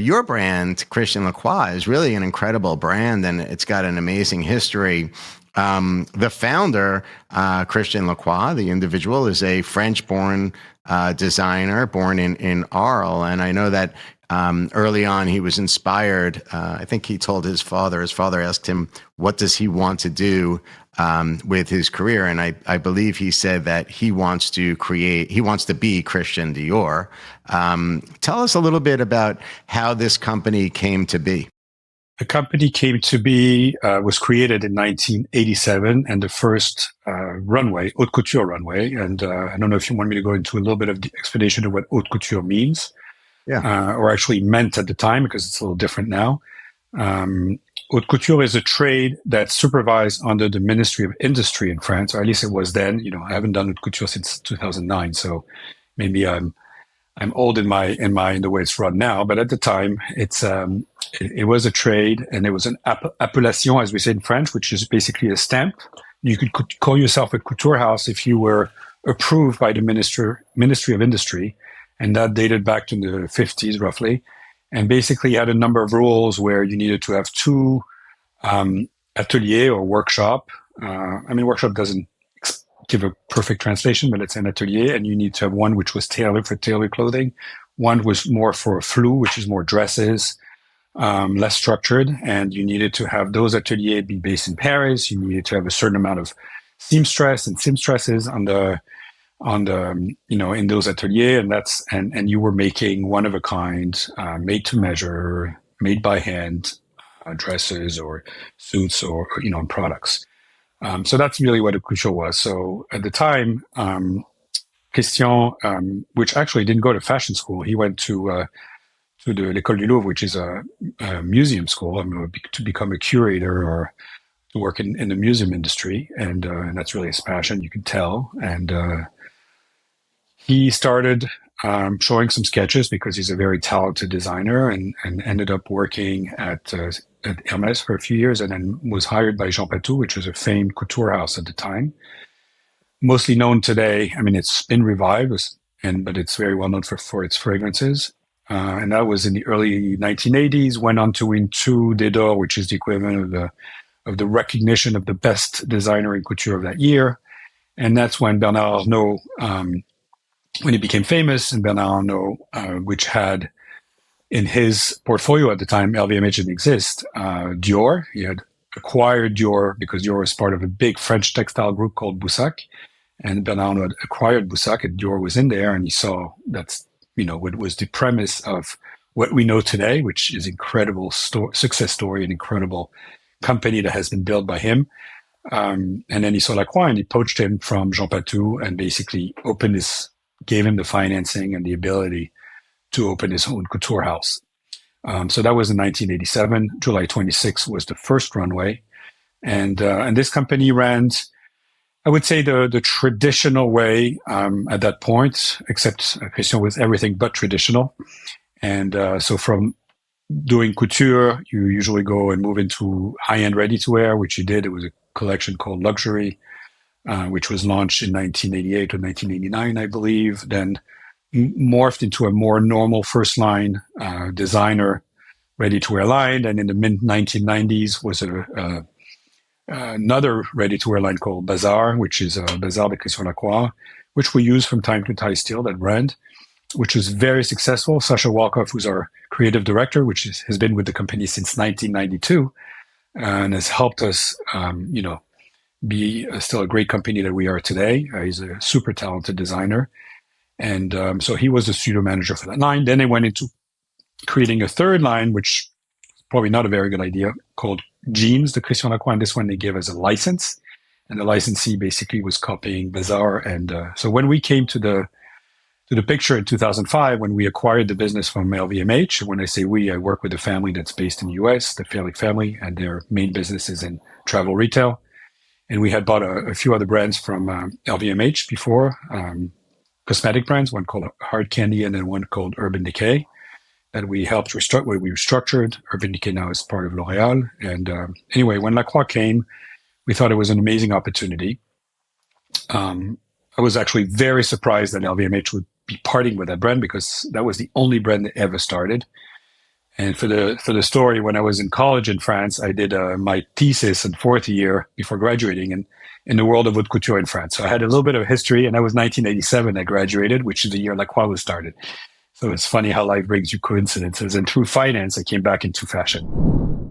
Your brand, Christian Lacroix, is really an incredible brand, and it's got an amazing history. The founder, Christian Lacroix, the individual, is a French-born designer, born in Arles, and I know that early on he was inspired. I think he told his father. His father asked him, "What does he want to do with his career?" And I believe he said that he wants to be Christian Dior. Tell us a little bit about how this company came to be. The company came to be, was created in 1987, and the first runway, haute couture runway. And I don't know if you want me to go into a little bit of the explanation of what haute couture means, or actually meant at the time, because it's a little different now. Haute couture is a trade that's supervised under the Ministry of Industry in France, or at least it was then. I haven't done haute couture since 2009, so maybe I'm old in the way it's run now. But at the time, it was a trade, and it was an appellation, as we say in French, which is basically a stamp. You could call yourself a couture house if you were approved by the Ministry of Industry, and that dated back to the 50s roughly. And basically had a number of rules where you needed to have two atelier or workshop. Workshop doesn't give a perfect translation, but it's an atelier, and you need to have one which was tailored for tailored clothing. One was more for flou, which is more dresses, less structured, and you needed to have those ateliers be based in Paris. You needed to have a certain amount of seamstress and seamstresses in those ateliers, and you were making one of a kind, made to measure, made by hand, dresses or suits or products. So that's really what a couture was. So at the time, Christian, which actually didn't go to fashion school, he went to the L'École du Louvre, which is a museum school, to become a curator or to work in the museum industry, and that's really his passion, you can tell. And he started showing some sketches because he's a very talented designer, and ended up working at Hermès for a few years, and then was hired by Jean Patou, which was a famed couture house at the time. Mostly known today, it's been revived, but it's very well known for its fragrances. And that was in the early 1980s, went on to win 2 d'Or, which is the equivalent of the recognition of the best designer in couture of that year. And that's when Bernard Arnault, when he became famous, and Bernard Arnault, which had in his portfolio at the time, LVMH didn't exist, Dior. He had acquired Dior because Dior was part of a big French textile group called Boussac, and Bernard Arnault had acquired Boussac, and Dior was in there, and he saw that's what was the premise of what we know today, which is incredible success story, an incredible company that has been built by him. And then he saw Lacroix, and he poached him from Jean Patou, and basically gave him the financing and the ability to open his own couture house. So that was in 1987. July 26 was the first runway. And this company ran, I would say, the traditional way at that point, except Christian was everything but traditional. And so from doing couture, you usually go and move into high-end ready-to-wear, which he did. It was a collection called Luxury, which was launched in 1988 or 1989, I believe. Then morphed into a more normal first line designer ready-to-wear line. And in the mid-1990s was another ready-to-wear line called Bazar, which is Bazar de Christian Lacroix, which we use from time to time still, that brand, which was very successful. Sasha Walkoff, who's our creative director, which has been with the company since 1992, and has helped us, be still a great company that we are today. He's a super talented designer. And so he was the studio manager for that line. Then they went into creating a third line, which is probably not a very good idea, called Jeans de Christian Lacroix. And this one they gave as a license. And the licensee basically was copying Bazar. And so when we came to the picture in 2005, when we acquired the business from LVMH, when I say we, I work with a family that's based in the US, the Fairlick family, and their main business is in travel retail. And we had bought a few other brands from LVMH before, cosmetic brands, one called Hard Candy and then one called Urban Decay, that we helped restructure. We restructured. Urban Decay now is part of L'Oréal. And anyway, when Lacroix came, we thought it was an amazing opportunity. I was actually very surprised that LVMH would be parting with that brand because that was the only brand they ever started. And for the story, when I was in college in France, I did my thesis in fourth year before graduating in the world of haute couture in France. So I had a little bit of history, and that was 1987 I graduated, which is the year Lacroix was started. So it's funny how life brings you coincidences. And through finance, I came back into fashion.